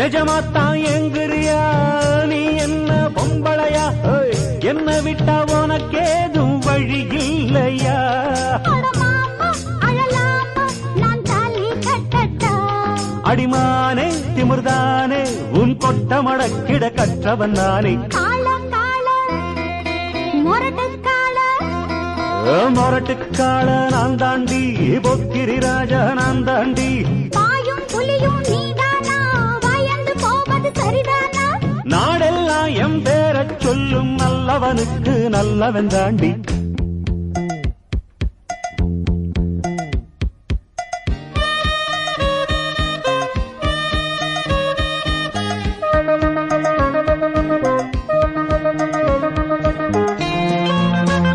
நிஜமாத்தான் எங்கிறியா நீ என்ன பொம்பளையா என்ன விட்டா உனக்கேதும் வழி இல்லையா அடிமானே திமிர்தானே உன் கொட்ட மடக்கிட கற்றவன் நானே மொரட்டுக்கால நான் தாண்டி பொக்கிரி ராஜா நான் தாண்டி நாடெல்லாம் எம் பேரச் சொல்லும் நல்லவனுக்கு நல்லவன் தாண்டி